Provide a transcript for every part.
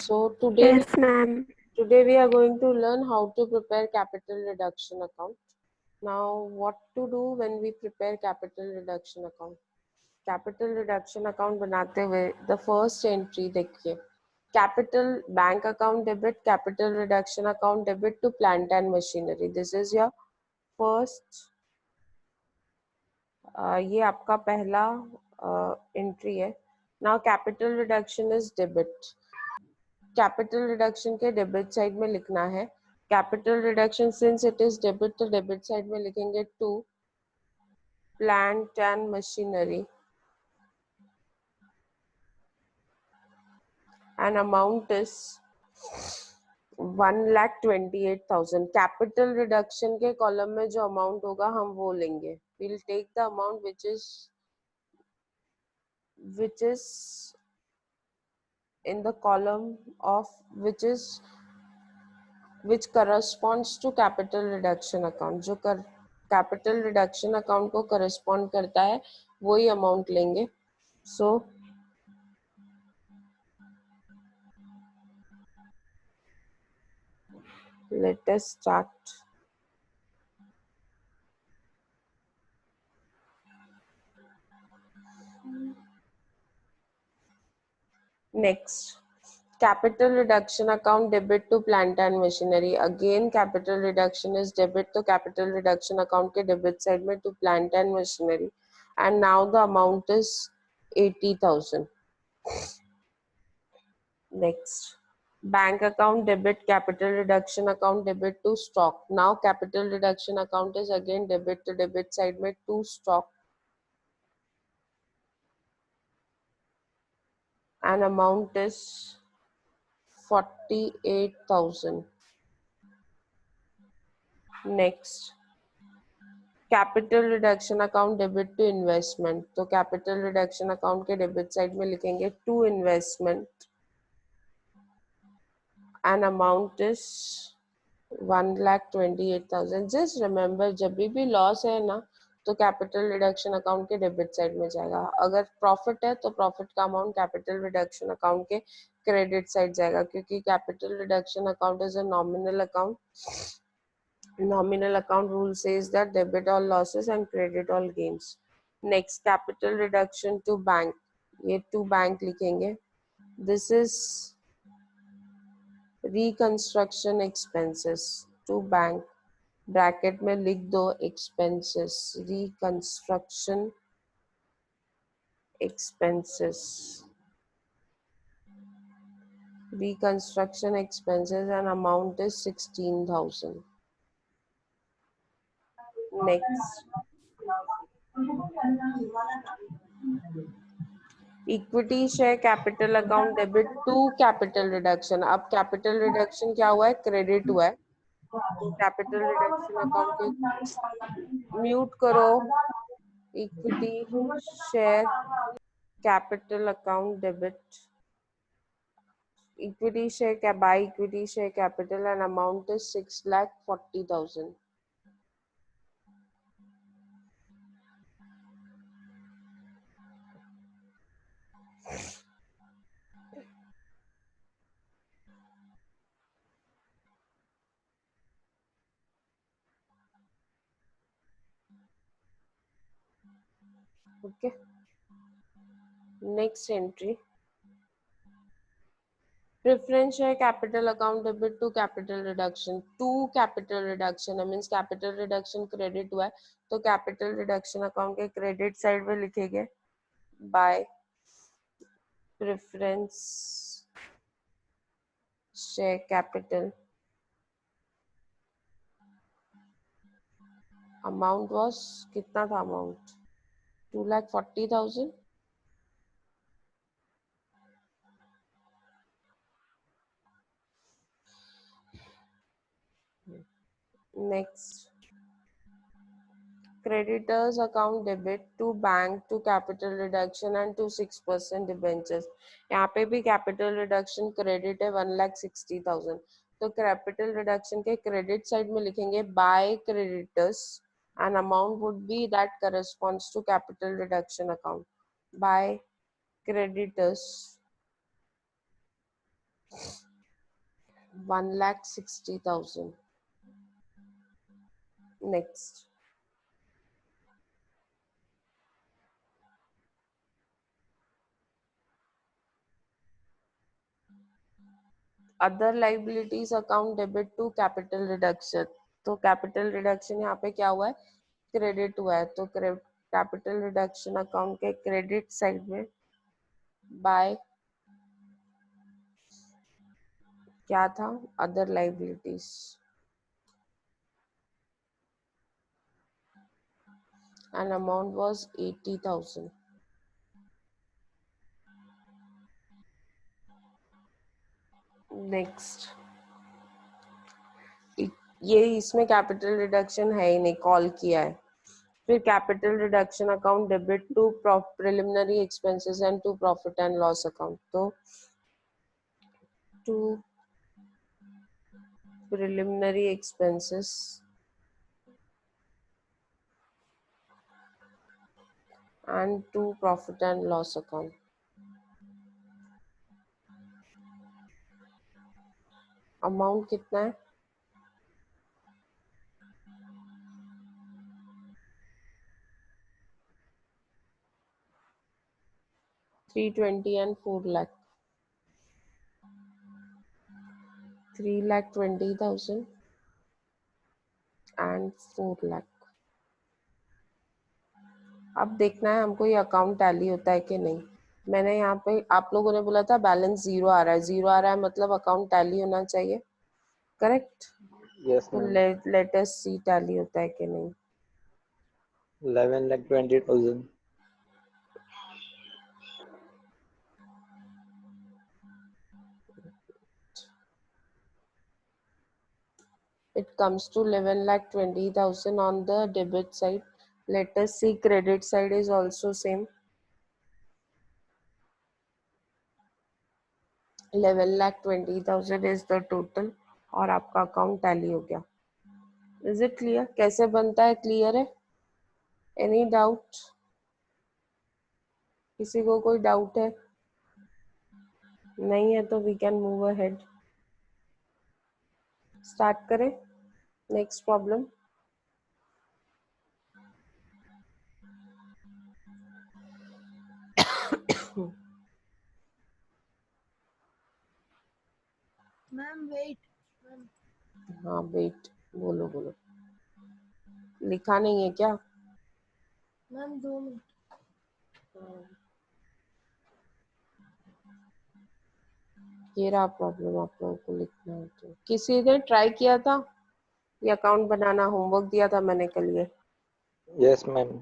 So Yes, ma'am. today we are going to learn how to prepare capital reduction account. Now, what to do when we prepare capital reduction account? Capital reduction account बनाते हुए the first entry देखिए, capital bank account debit, capital reduction account debit to plant and machinery. This is your first. ये आपका पहला entry है. Now capital reduction is debit. Capital reduction के debit side में लिखना है capital reduction since it is debit तो debit side में लिखेंगे to plant and machinery and amount is 1,28,000. Capital reduction के कॉलम में जो अमाउंट होगा हम वो लेंगे. we'll take the amount which is in the column of which corresponds to capital reduction account. जो कैपिटल रिडक्शन अकाउंट को करस्पॉन्ड करता है वही अमाउंट लेंगे. So let us start. Next, capital reduction account debit to plant and machinery. Again capital reduction is debit तो capital reduction account के debit side में to plant and machinery and now the amount is 80,000. Next, bank account debit, capital reduction account debit to stock. Now capital reduction account is again debit to debit side में to stock and amount is 48,000. Next, capital reduction account debit to investment तो capital reduction account के debit side में लिखेंगे to investment and amount is 1,28,000. Just remember जब भी loss है ना तो कैपिटल रिडक्शन अकाउंट के डेबिट साइड में जाएगा. अगर प्रॉफिट है तो प्रॉफिट का अमाउंट कैपिटल रिडक्शन अकाउंट के क्रेडिट साइड जाएगा क्योंकि capital reduction account is a nominal account. Nominal account rule says that debit all losses and credit all gains. Next, capital reduction to bank. ये to bank लिखेंगे. This is reconstruction expenses to bank. Bracket में लिख दो expenses. Reconstruction expenses. Reconstruction expenses and amount is 16,000. Next, equity share capital account debit to capital reduction. अब capital reduction क्या हुआ है, credit हुआ है तो कैपिटल रिडक्शन अकाउंट के म्यूट करो. Equity share capital account debit equity share by equity share capital and amount is 6,40,000. Okay. Next entry. Preference share capital account debit to capital reduction. To capital reduction means capital reduction credit हुआ है तो capital reduction account के credit side में लिखेंगे by preference share capital. Amount was कितना था amount? 2,40,000. Next, creditors account debit to bank to capital reduction and to 6% debentures. यहाँ पे भी capital reduction credit है 1,60,000 तो capital reduction के credit side में लिखेंगे by creditors and amount would be that corresponds to capital reduction account. By creditors 1,60,000. Next. Other liabilities account debit to capital reduction. तो capital reduction यहाँ पे क्या हुआ है, क्रेडिट हुआ है. तो कैपिटल रिडक्शन अकाउंट के क्रेडिट साइड में बाय क्या था, other liabilities, and amount was 80,000. Next. ये इसमें कैपिटल रिडक्शन है ही नहीं, कॉल किया है. फिर capital reduction account debit to preliminary expenses and to profit and loss account. तो to preliminary expenses and to profit and loss account. Amount कितना है, 320 and 4 lakh. 3,20,000 and 4 lakh. अब देखना है हमको ये अकाउंट टैली होता है कि नहीं. मैंने यहाँ पे आप लोगों ने बोला था बैलेंस जीरो आ रहा है, जीरो आ रहा है मतलब अकाउंट टैली होना चाहिए, करेक्ट. Yes, तो ma'am. लेट अस सी टैली होता है कि नहीं. 11,20,000. It comes to 11,20,000 on the debit side. Let us see credit side is also same. 11,20,000 is the total और आपका अकाउंट टैली हो गया. इज इट क्लियर, कैसे बनता है, क्लियर है. एनी डाउट, किसी को कोई डाउट है, नहीं है तो we can move ahead. Start करें नेक्स्ट प्रॉब्लम. Ma'am wait. हाँ वेट, बोलो बोलो. लिखा नहीं है क्या. Ma'am 2 minute. ये रहा प्रॉब्लम, आप लोगों को लिखना है. तो किसी ने ट्राई किया था ये अकाउंट बनाना, होमवर्क दिया था मैंने कल ये. Yes, ma'am.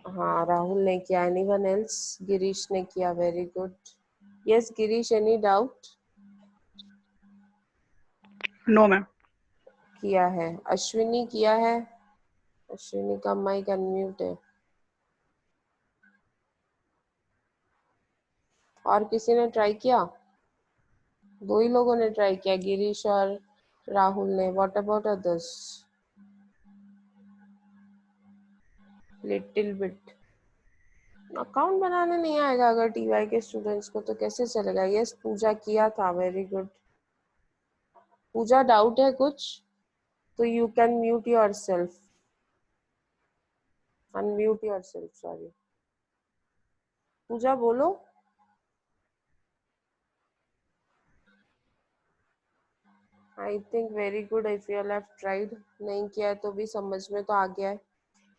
हाँ राहुल ने किया. Anyone else. गिरीश ने किया, very good. Yes Girish, any doubt. No ma'am. किया है. अश्विनी किया है. अश्विनी का माइक अनम्यूट है. और किसी ने ट्राई किया, दो ही लोगों ने ट्राई किया, गिरीश और राहुल ने. What about others, little bit. Account बनाने नहीं आएगा अगर टीवाई के स्टूडेंट्स को, तो कैसे चलेगा. यस पूजा किया था, वेरी गुड. पूजा डाउट है कुछ तो you can mute yourself, unmute yourself, sorry. Pooja बोलो. I think very good if you have tried. नहीं किया है तो भी समझ में तो आ गया है.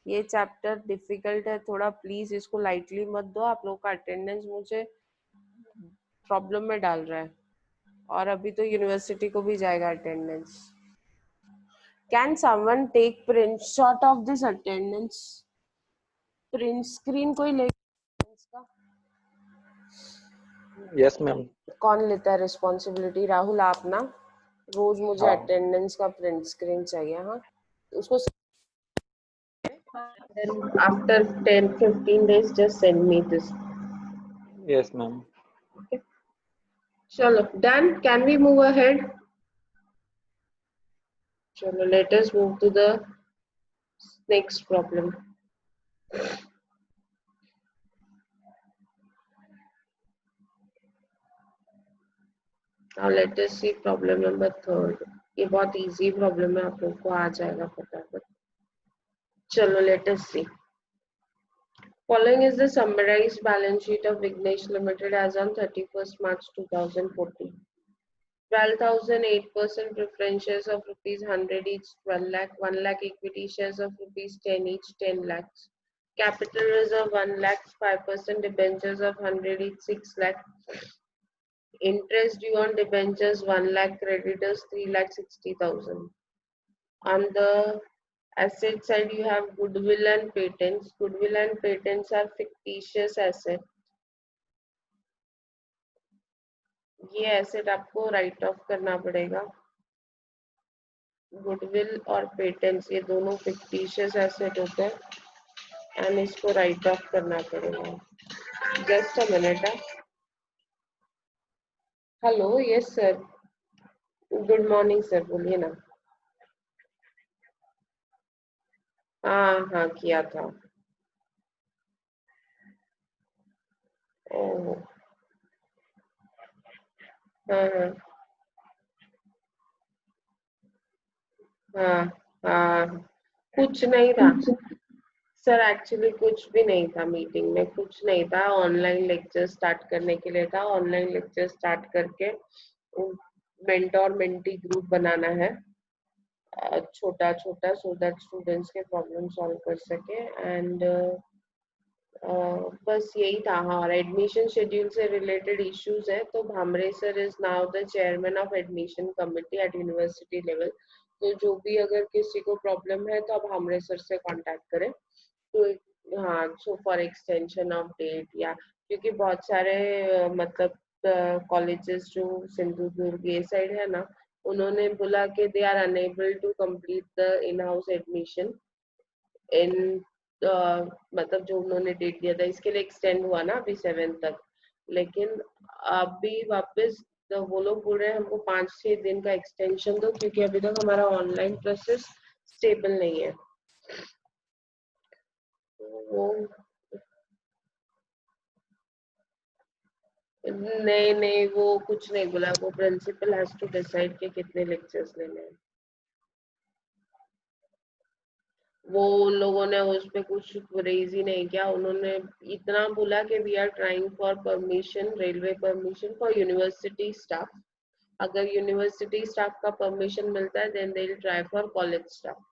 ये चैप्टर डिफिकल्ट है थोड़ा, प्लीज इसको लाइटली मत दो. आप लोग का अटेंडेंस मुझे प्रॉब्लम में डाल रहा है, और अभी तो यूनिवर्सिटी को भी जाएगा attendance. Can someone take print shot of this attendance. Print screen कोई ले का. Yes, ma'am. कौन लेता है रिस्पॉन्सिबिलिटी. राहुल आप ना, रोज मुझे हाँ. अटेंडेंस का प्रिंट स्क्रीन चाहिए. हाँ उसको after 10-15 days just send me this. Yes, ma'am. Okay. चलो done. Can we move ahead. चलो let us move to the next problem. Now let us see problem number 3. ये बहुत इजी प्रॉब्लम है, आप लोग को आ जाएगा फटाफट. चलो let us see. Following is the summarized balance sheet of Vignesh Limited as on 31st March 2014. 12,000 8% preference shares of rupees 100 each 12 lakh, 1 lakh equity shares of rupees 10 each 10 lakhs. Capital reserve 1 lakh, 5% debentures of 100 each 6 lakh. Interest due on debentures 1 lakh, creditors 3 lakh 60,000. On the asset side, you have goodwill and patents. Goodwill and patents are fictitious asset. ये asset आपको right of करना पड़ेगा. Goodwill और patents ये दोनों fictitious asset होते हैं and इसको राइट ऑफ करना पड़ेगा. Just a minute. Hello, yes sir, good morning sir, बोलिए ना. हाँ हाँ किया था. ओह हाँ हाँ हाँ. कुछ नहीं था सर, एक्चुअली कुछ भी नहीं था. मीटिंग में कुछ नहीं था. ऑनलाइन लेक्चर स्टार्ट करने के लिए था. ऑनलाइन लेक्चर स्टार्ट करके मेंटोर मेंटी ग्रुप बनाना है छोटा छोटा, सो दैट स्टूडेंट्स के प्रॉब्लम सॉल्व कर सके. एंड बस यही था. हाँ, और एडमिशन शेड्यूल से रिलेटेड इश्यूज है. तो Bhamre sir is now the chairman of admission committee at university level. तो जो भी अगर किसी को प्रॉब्लम है तो आप भामरे सर से कांटेक्ट करें. तो हाँ, so for extension of date, या क्योंकि बहुत सारे मतलब कॉलेजेस जो सिंधुदुर्ग ये साइड है ना, उन्होंने बोला कि they are unable to complete the in house admission in मतलब जो उन्होंने डेट दिया था इसके लिए एक्सटेंड हुआ ना अभी 7 तक. लेकिन अभी वापस तो वो लोग बोल रहे हैं हमको 5-6 दिन का एक्सटेंशन दो, क्योंकि अभी तक हमारा ऑनलाइन प्रोसेस स्टेबल नहीं है. वो नहीं नहीं, वो कुछ नहीं बोला. वो प्रिंसिपल हैज टू डिसाइड कि कितने लेक्चर्स लेने हैं. वो लोगों ने उस पे कुछ रेज ही नहीं किया. उन्होंने इतना बोला कि we are trying for permission, railway permission for university staff. अगर यूनिवर्सिटी स्टाफ का परमिशन मिलता है then they will try for college staff.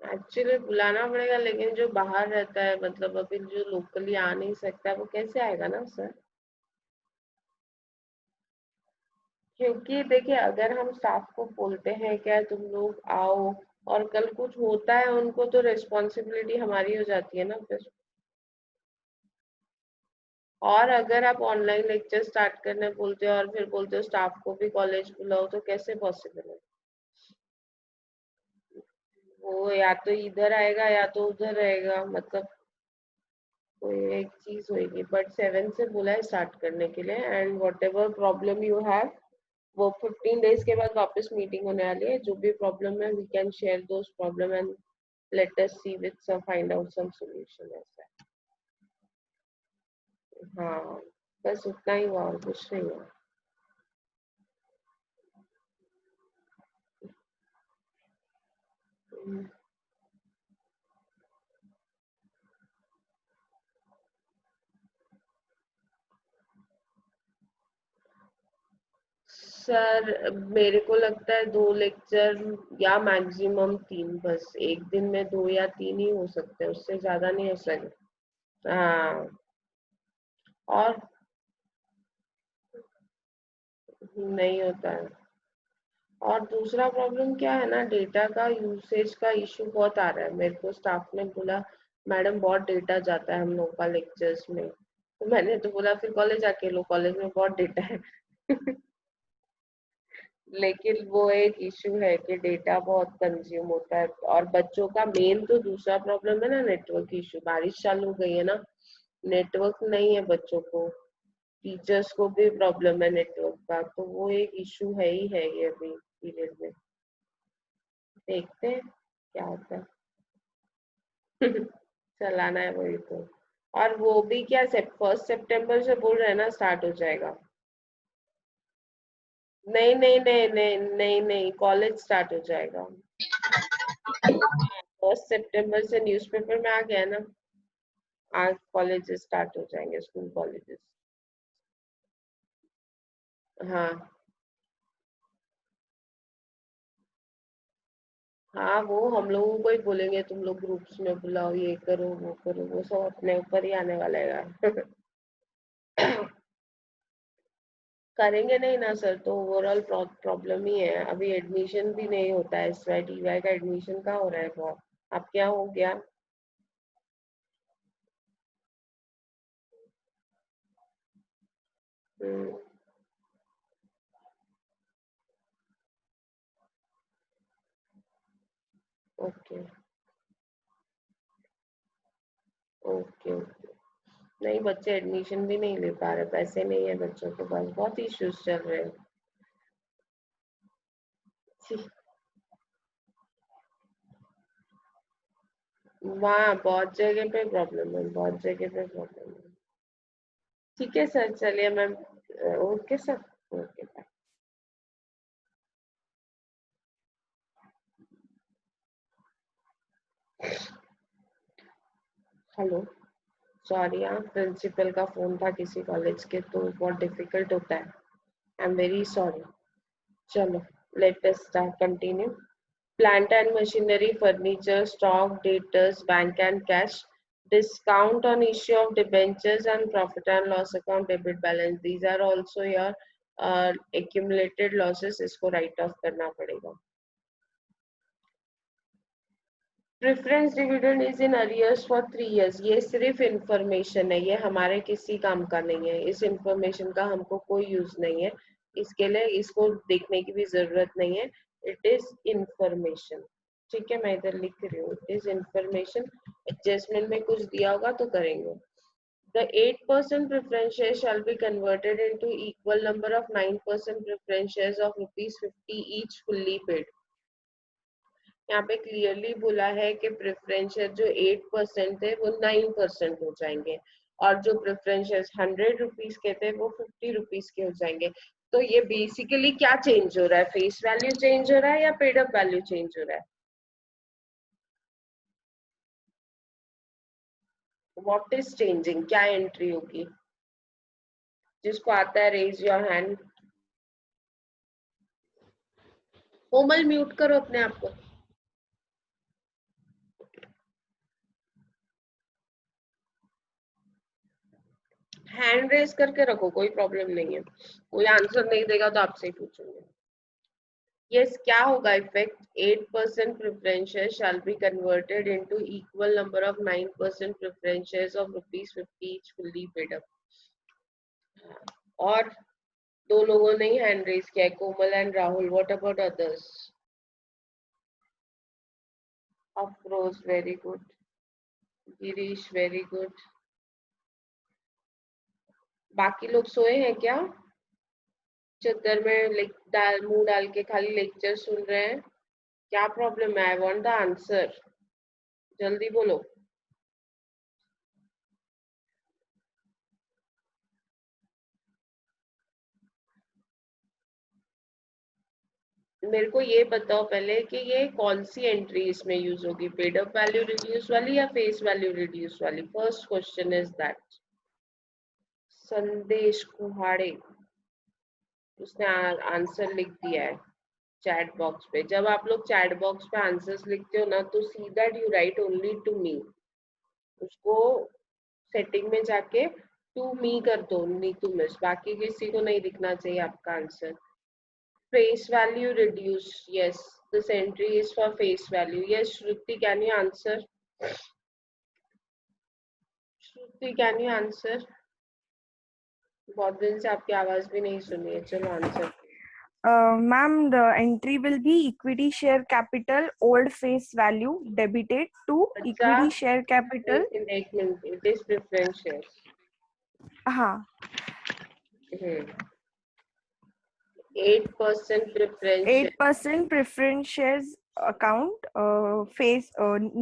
Actually बुलाना पड़ेगा, लेकिन जो बाहर रहता है मतलब अभी जो लोकली आ नहीं सकता वो कैसे आएगा ना सर. क्योंकि देखिए, अगर हम स्टाफ को बोलते हैं क्या तुम लोग आओ और कल कुछ होता है उनको, तो रिस्पॉन्सिबिलिटी हमारी हो जाती है ना फिर. और अगर आप ऑनलाइन लेक्चर स्टार्ट करने बोलते हो और फिर बोलते हो स्टाफ को भी कॉलेज बुलाओ, तो कैसे पॉसिबल है. वो या तो इधर आएगा या तो उधर रहेगा, मतलब कोई एक चीज होगी. बट 7 से बोला है स्टार्ट करने के लिए. And what ever problem you have, वो 15 डेज के बाद वापस मीटिंग होने वाली है. जो भी प्रॉब्लम है we can share those problem and let us see with some find out some solution. ऐसा है. हाँ, बस उतना ही हुआ और कुछ नहीं हुआ. सर मेरे को लगता है 2 लेक्चर या मैक्सिमम 3, बस एक दिन में 2 या 3 ही हो सकते हैं, उससे ज्यादा नहीं हो सकते. हाँ. और नहीं होता है. और दूसरा प्रॉब्लम क्या है ना, डेटा का यूसेज का इशू बहुत आ रहा है. मेरे को स्टाफ ने बोला मैडम बहुत डेटा जाता है हम लोग का लेक्चर्स में. तो मैंने तो बोला फिर कॉलेज आके लो, कॉलेज में बहुत डेटा है. लेकिन वो एक इशू है कि डेटा बहुत कंज्यूम होता है. और बच्चों का मेन तो दूसरा प्रॉब्लम है ना, नेटवर्क इशू. बारिश चालू हो गई है ना, नेटवर्क नहीं है बच्चों को, टीचर्स को भी प्रॉब्लम है नेटवर्क का, तो वो एक इशू है ही है ये अभी पीरियड में। देखते हैं क्या होता है। चलाना है वही तो। और वो भी क्या 1 सितंबर से बोल रहे हैं ना स्टार्ट हो जाएगा। नहीं नहीं नहीं नहीं नहीं नहीं, कॉलेज स्टार्ट हो जाएगा। 1 सितंबर से न्यूज़पेपर में आ गया ना, आज कॉलेजेस स्टार्ट हो जाएंगे, स्कूल कॉलेजेस। हाँ हाँ, वो हम लोगों को ही बोलेंगे तुम लोग ग्रुप्स में बुलाओ, ये करो वो करो, वो सब अपने ऊपर ही आने वाला है। करेंगे नहीं ना सर तो ओवरऑल प्रॉब्लम ही है। अभी एडमिशन भी नहीं होता है, SY TY का एडमिशन कहाँ हो रहा है बहुत। अब क्या हो गया? Okay okay okay. नहीं, बच्चे एडमिशन भी नहीं ले पा रहे, पैसे नहीं है बच्चों के पास, बहुत इश्यूज चल रहे हैं। वहाँ बहुत जगह पे प्रॉब्लम है, बहुत जगह पे प्रॉब्लम है। ठीक है सर, चलिए ma'am. Okay sir, okay bye. Hello, sorry, हाँ प्रिंसिपल का फोन था किसी कॉलेज के, तो बहुत डिफिकल्ट होता है। I am very sorry. चलो, let us start, continue. Plant and machinery, furniture, stock, debtors, bank and cash, discount on issue of debentures and profit and loss account, debit balance. These are also your accumulated losses. इसको write off करना पड़ेगा। Preference dividend is in arrears for 3 years। ये सिर्फ information है, ये हमारे किसी काम का नहीं है। इस इंफॉर्मेशन का हमको कोई यूज नहीं है, इसके लिए इसको देखने की भी जरूरत नहीं है। It is information. ठीक है, मैं इधर लिख रही हूँ, इट इज इंफॉर्मेशन। एडजस्टमेंट में कुछ दिया होगा तो करेंगे। The 8% preference shares shall be converted into equal number of 9% preference shares of ₹50 each fully paid। यहाँ पे क्लियरली बोला है कि प्रेफरेंशियल जो 8% थे वो 9% हो जाएंगे, और जो प्रेफरेंशियल ₹100 के थे वो ₹50 के हो जाएंगे। तो ये बेसिकली क्या चेंज हो रहा है? फेस वैल्यू चेंज हो रहा है या पेड अप वैल्यू चेंज हो रहा है? What is changing? क्या एंट्री होगी? जिसको आता है raise your hand. Komal, mute करो अपने आप को। हैंड रेज करके रखो, कोई प्रॉब्लम नहीं है। कोई आंसर नहीं देगा तो आपसे ही पूछूंगी। Yes, क्या होगा effect? 8% preference shares shall be converted into equal number of 9% preference shares of ₹50 each fully paid up। और दो लोगों ने ही हैंड रेज किया है, Komal and Rahul. What about others? Afroz very good, Girish very good. बाकी लोग सोए हैं क्या? चद्दर में मुंह डाल के खाली लेक्चर सुन रहे हैं? क्या प्रॉब्लम है? आई वांट द आंसर, जल्दी बोलो। मेरे को ये बताओ पहले कि ये कौन सी एंट्री इसमें यूज होगी, पेड अप वैल्यू रिड्यूस वाली या फेस वैल्यू रिड्यूस वाली? First question is that. संदेश कुहाड़े, उसने आंसर लिख दिया है चैट बॉक्स पे। जब आप लोग चैट बॉक्स पे आंसर्स लिखते हो ना, तो see that you write only to me. उसको सेटिंग में जाके टू मी कर दो, नीतू मिस, बाकी किसी को नहीं दिखना चाहिए आपका answer. Face value reduce. Yes, this entry is for face value. Yes, Shruti, can you answer? Shruti, can you answer? बहुत दिन से आपकी आवाज भी नहीं सुनी है। चलो answer. Ma'am, the entry will be equity share capital old face value debited to अच्छा equity share capital. एक minute, it is preference shares. हाँ, 8% preference share. 8% preference shares account face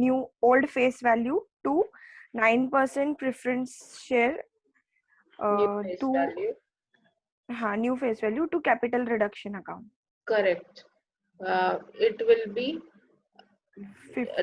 new old face value to 9% preference share New face to value. हाँ new face value to capital reduction account. Correct. It will be 50.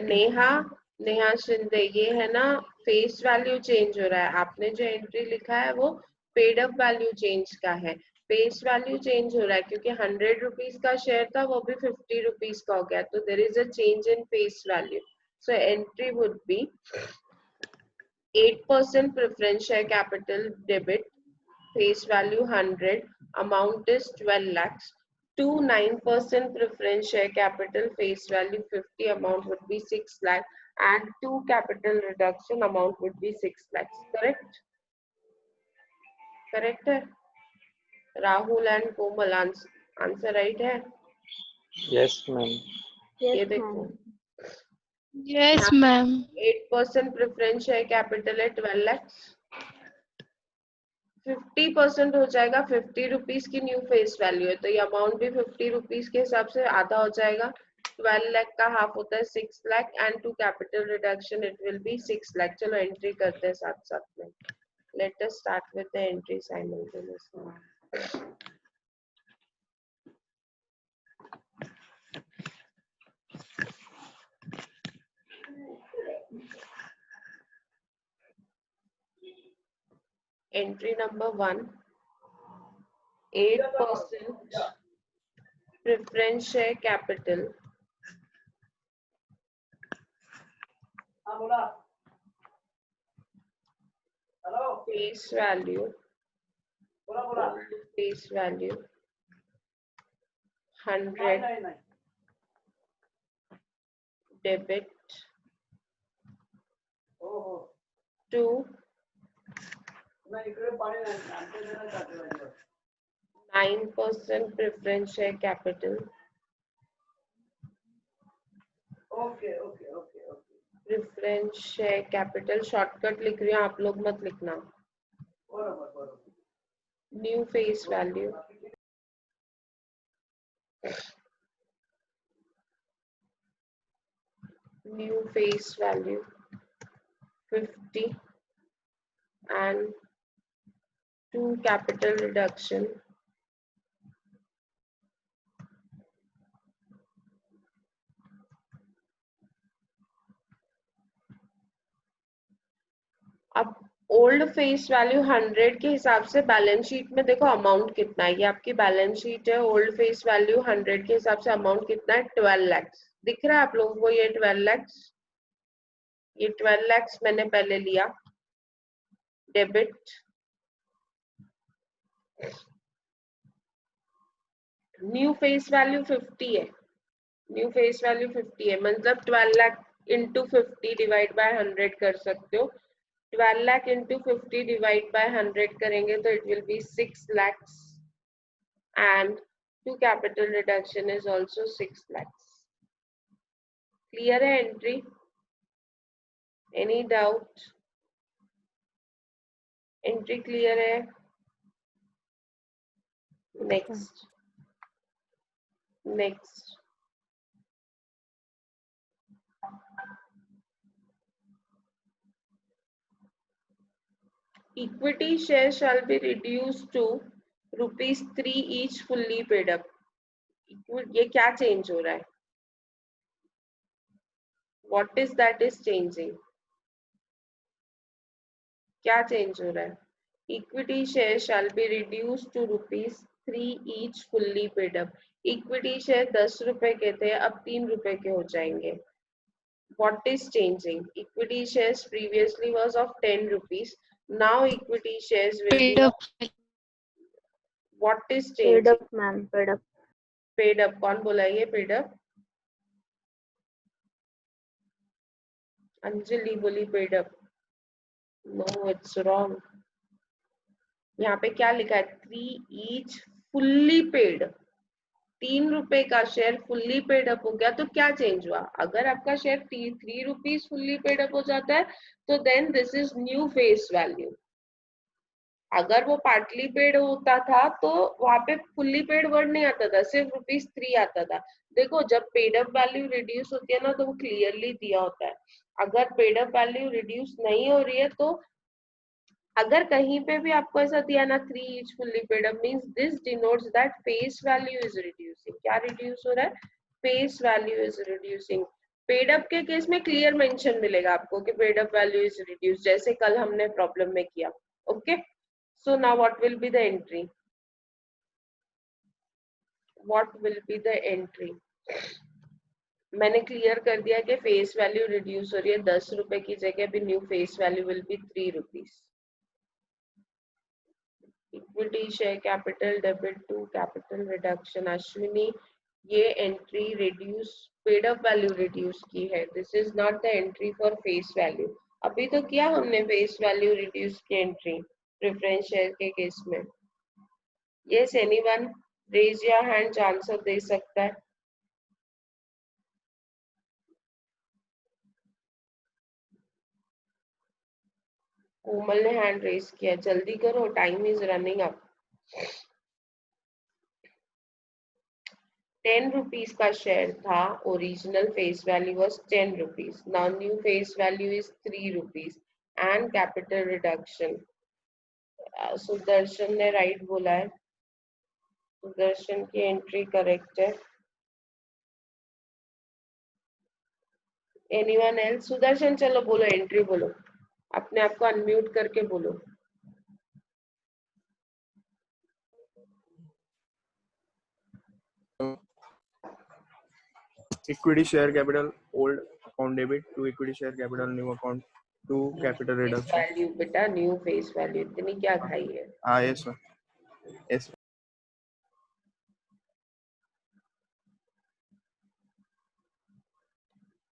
Neha Shinde. ये है ना, face value change हो रहा है. आपने जो entry लिखा है वो पेड अप वैल्यू चेंज का है. फेस वैल्यू चेंज हो रहा है क्योंकि 100 रुपीज का शेयर था, वो भी 50 रुपीज का हो गया. तो there is a change in face value. So entry would be 8% preference share capital debit, face value 100, amount is 12 lakhs. 9% preference share capital, face value 50, amount would be 6 lakh, and 2 capital reduction, amount would be 6 lakhs. Correct? Correct है? Rahul and Komal, answer right है? Yes, ma'am. ये देखो. Yes, ma'am. 8% preference share capital है 12 lakhs. 50% हो जाएगा. 50 rupees की new face value है, तो ये अमाउंट भी 50 रुपीज के हिसाब से आधा हो जाएगा. 12 लाख का हाफ होता है 6 lakh, and to capital reduction it will be 6 lakh. चलो एंट्री करते हैं साथ साथ में. Let us start with the entry simultaneously. Entry number 1, 8% preference share capital, face value, face value 100, debit to 9% preference share capital, preference share capital shortcut लिख रही हूँ, आप लोग मत लिखना. New face value new face value 50 and 2 capital reduction, अब old face value 100 के हिसाब से बैलेंस शीट में देखो अमाउंट कितना है. ये आपकी बैलेंस शीट है. ओल्ड फेस वैल्यू 100 के हिसाब से अमाउंट कितना है? 12 lakhs. दिख रहा है आप लोगों को ये 12 lakhs? ये 12 lakhs मैंने पहले लिया. डेबिट न्यू फेस वैल्यू 50 है. न्यू फेस वैल्यू 50 है, मतलब 12 लाख इंटू 50 डिवाइड बाय 100 कर सकते हो. 12 lakh into 50 divide by 100 करेंगे तो it will be 6 lakhs, and to capital reduction is also 6 lakhs. Clear है entry? Any doubt? Entry clear है? Next. Next. Equity share shall be reduced to ₹3 each fully paid up. ये क्या change हो रहा है? What is that is changing? क्या change हो रहा है? Equity share shall be reduced to ₹3 each fully paid up. Equity share 10 रुपए के थे, अब 3 रुपए के हो जाएंगे. What is changing? Equity shares previously was of 10 rupees. Now equity shares will Paid be up. of, what is Paid changing? up, ma'am. Paid up. Paid up. कौन बोला ये paid up? अंजलि बोली paid up. No, it's wrong. यहाँ पे क्या लिखा है? 3 each fully paid. ₹3 का शेयर फुल्ली पेड अप हो गया तो क्या चेंज हुआ? अगर आपका शेयर ₹3 फुल्ली पेड अप हो जाता है तो then this is new face value. अगर वो पार्टली पेड होता था तो वहां पे फुल्ली पेड वर्ड नहीं आता था, सिर्फ ₹3 आता था। देखो जब पेड अप वैल्यू रिड्यूस होती है ना तो वो क्लियरली दिया होता है। अगर पेड अप वैल्यू रिड्यूस नहीं हो रही है तो अगर कहीं पे भी आपको ऐसा दिया ना 3 is fully paid up means this denotes that face value is reducing. क्या रिड्यूस हो रहा है? Face value is reducing. Paid up के केस में क्लियर मेंशन मिलेगा आपको कि paid up value is reduce, जैसे कल हमने प्रॉब्लम में किया। Okay, so now what will be the entry? What will be the entry? मैंने क्लियर कर दिया कि फेस वैल्यू रिड्यूस हो रही है। ₹10 की जगह भी new face value will be ₹3। Equity share capital debit to capital reduction. Ashwini, ये entry reduce paid up value reduce की है। This is not the entry for face value. अभी तो किया हमने फेस वैल्यू रिड्यूस की एंट्री प्रेफरेंस शेयर के case में। Yes, anyone raise your hand जो आंसर दे सकता है। कोमल ने हैंड रेज किया, जल्दी करो, टाइम इज रनिंग अप। ₹10 का शेयर था, original face value was ₹10, now new face value is ₹3 and capital reduction. Sudarshan ने राइट बोला है, सुदर्शन की एंट्री करेक्ट है। Anyone else? सुदर्शन चलो बोलो, एंट्री बोलो, अपने आप को अनम्यूट करके बोलो। equity share capital old account debit to equity share capital new account to capital reduction. Value बेटा, न्यू फेस वैल्यू, इतनी क्या खाई है? yes sir. Yes.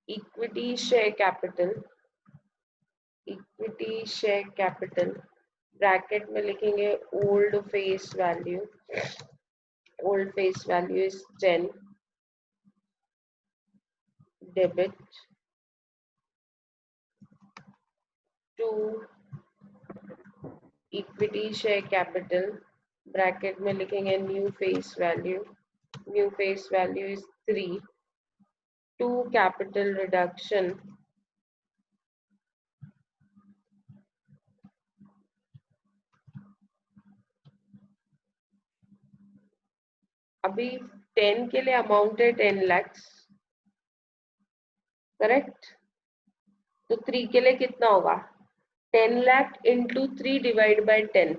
Equity share capital, equity share capital bracket में लिखेंगे old face value. Old face value is 10 debit to equity share capital bracket में लिखेंगे new face value. New face value is 3 to capital reduction अभी 10 के लिए amount है 10 lakh, correct? तो 3 के लिए कितना होगा? 10 lakh into 3 divide by 10,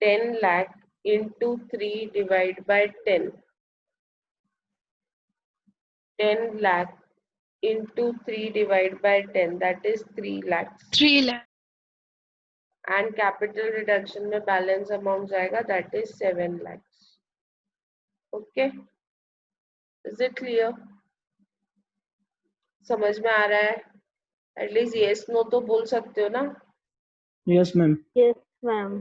10 lakh into 3 divide by 10, 10 lakh into 3 divided by 10, that is 3 lakhs. 3 lakh. And capital reduction में balance amount जाएगा, that is 7 lakhs. Okay, is it clear? समझ में आ रहा है? At least yes no तो बोल सकते हो ना? Yes, ma'am. Yes, ma'am.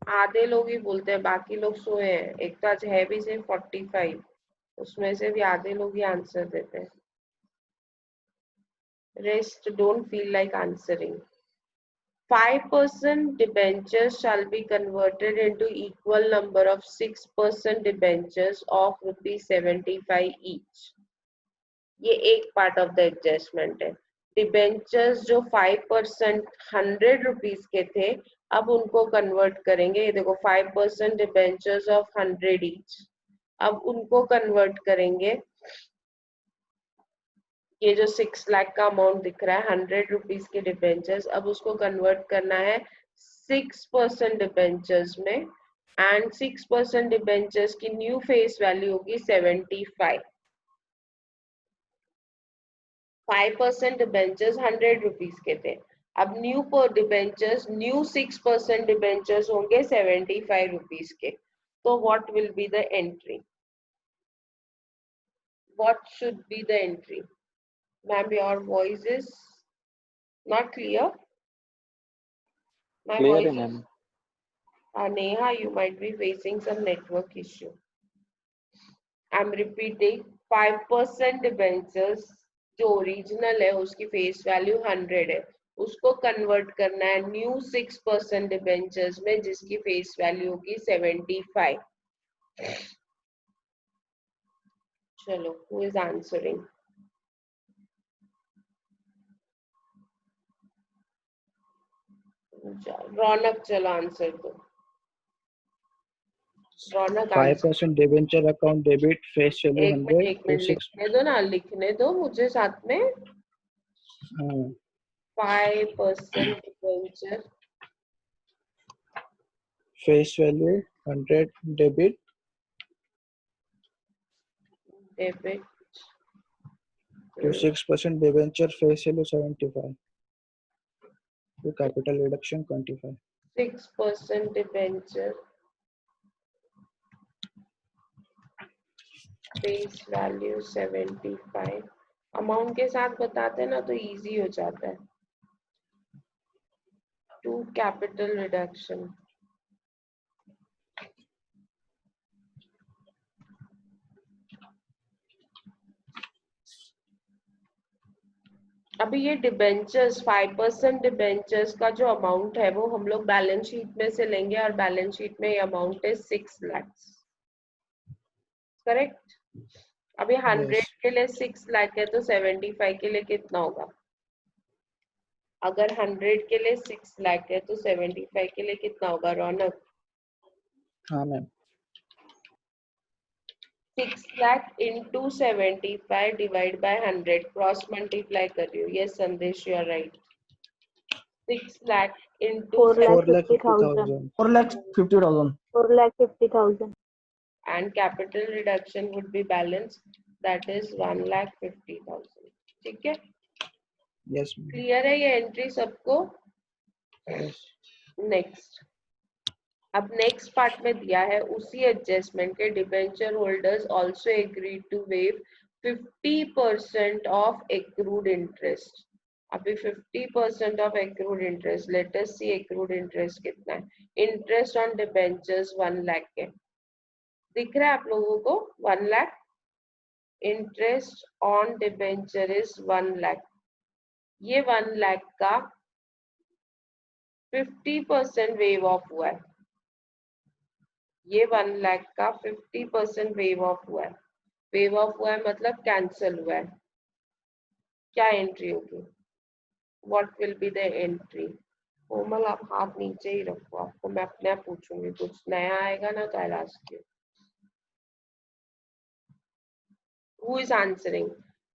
आधे लोग ही बोलते हैं, बाकी लोग सोए हैं। एक तो आज है भी सिर्फ 45, उसमें से भी आधे लोग ही आंसर देते हैं। Rest don't feel like answering. 5% debentures shall be converted into equal number of 6% debentures of ₹75 each. ये एक पार्ट ऑफ द एडजस्टमेंट है। डिबेंचर्स जो 5% ₹100 के थे, अब उनको कन्वर्ट करेंगे। ये देखो 5% डिबेंचर्स ऑफ 100 ईच, अब उनको कन्वर्ट करेंगे। ये जो 6 लाख का अमाउंट दिख रहा है ₹100 के डिबेंचर्स, अब उसको कन्वर्ट करना है 6% डिबेंचर्स में, एंड 6% डिबेंचर्स की न्यू फेस वैल्यू होगी 75। 5% डिबेंचर्स ₹100 के थे, अब न्यू पर डिबेंचर्स, न्यू 6% डिबेंचर्स होंगे ₹75 के। तो what will be the entry? What should be the entry? Ma'am, your voice is not clear. My Clear voice है is ma'am. Neha, you might be facing some network issue. I'm repeating, 5% debentures जो original है उसकी face value 100 है, उसको convert करना है new 6% debentures में जिसकी फेस वैल्यू होगी 75. चलो, who is answering? रौनक, चलो आंसर दो. रौनक, 5% debenture account debit face value एक 100 मिनट to 6. लिखने दो ना, लिखने दो मुझे साथ में. हाँ, 5% debenture face value 100 debit debit to 6% debenture face value 75 to capital reduction 25. 6% debenture face value 75. Amount के साथ बताते ना तो इजी हो जाता है. To capital reduction. अभी ये डिबेंचर्स 5% डिबेंचर्स का जो अमाउंट है वो हम लोग बैलेंस शीट में से लेंगे और बैलेंस शीट में ये अमाउंट है 6 लाख. करेक्ट. अभी 100 Yes. के लिए 6 लाख है तो 75 के लिए कितना होगा? अगर 100 के लिए 6 लाख है तो 75 के लिए कितना होगा रौनक? हाँ ma'am. 6 lakh into 75 divide by 100 cross multiply कर रही हूँ. Yes Sandesh, you are right. 6 lakh into 4,50,000. 4,50,000. 4,50,000. and capital reduction would be balance, that is 1,50,000. ठीक है, Yes ma'am. क्लियर है ये एंट्री सबको? Yes. नेक्स्ट. अब नेक्स्ट पार्ट में दिया है उसी एडजस्टमेंट के debenture holders also agreed to waive 50% of accrued interest. अभी 50% of accrued interest. Let us see accrued interest कितना है. इंटरेस्ट ऑन डिबेंचर्स 1 लाख है. दिख रहा है आप लोगों को? 1 lakh. Interest on debenture is 1 lakh. ये 1 लाख का 50% वेव ऑफ हुआ है. ये 1 लाख का 50% वेव ऑफ हुआ है. वेव ऑफ हुआ है मतलब कैंसिल हुआ है. क्या एंट्री होगी? What will be the entry? Komal, आप हाथ नीचे ही रखो, आपको मैं अपने आप पूछूंगी. कुछ नया आएगा ना तो I ask you. Who is answering?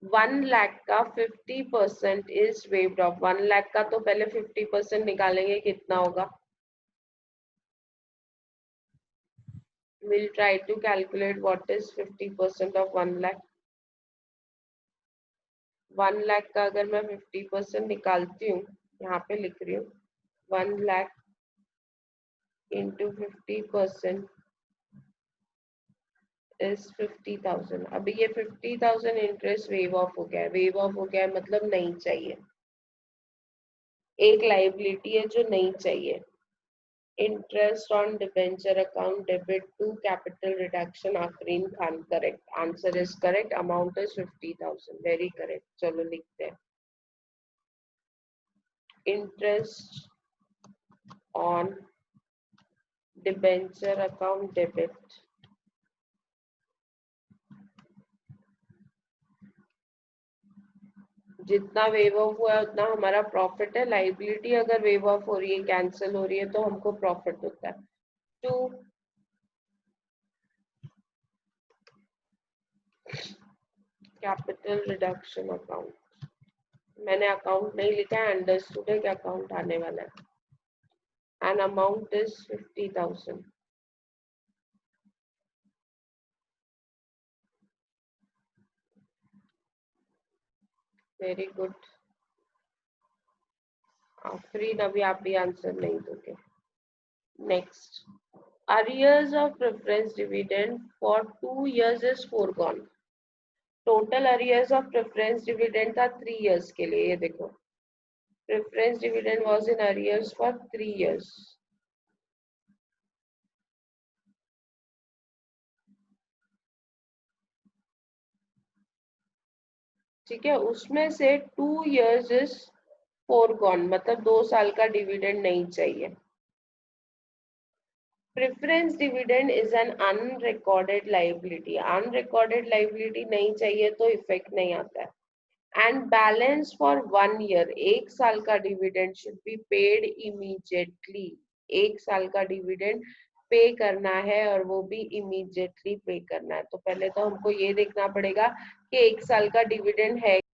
1 lakh का 50% इज वेव्ड ऑफ. 1 लाख का तो पहले 50% निकालेंगे, कितना होगा? We'll try to calculate what is 50% of 1 lakh. 1 lakh का अगर मैं 50% निकालती हूँ, यहाँ पे लिख रही हूँ 1 लाख into 50% is 50,000. अभी ये 50,000 इंटरेस्ट वेव ऑफ हो गया है. वेव ऑफ हो गया है मतलब नहीं चाहिए. एक लाइबिलिटी है जो नहीं चाहिए. Interest on debenture account debit to capital reduction. Afreen Khan, correct. Answer is correct. Amount is 50,000. Very correct. चलो लिखते हैं. Interest on debenture account debit जितना वेव ऑफ हुआ है उतना हमारा प्रॉफिट है. लाइबिलिटी अगर वेव ऑफ हो रही है, कैंसिल हो रही है तो हमको प्रॉफिट होता है. To capital reduction account. मैंने अकाउंट नहीं लिखा है, अंडरस्टूड है कि अकाउंट आने वाला है. And amount is 50,000. Very good. Afreen, अभी आप भी आंसर नहीं दोगे. Next. Arrears of preference dividend for 2 years is foregone. Total arrears of preference dividend था 3 years के लिए. ये देखो, preference dividend was in arrears for 3 years. ठीक है, उसमें से 2 years इज फोरगॉन, मतलब 2 साल का डिविडेंड नहीं चाहिए। Preference dividend is an unrecorded liability, unrecorded liability नहीं चाहिए तो इफेक्ट नहीं आता है। एंड बैलेंस फॉर 1 year, 1 साल का dividend should be paid immediately, 1 साल का डिविडेंड पे करना है और वो भी इमीडिएटली पे करना है। तो पहले तो हमको ये देखना पड़ेगा कि 1 साल का डिविडेंड है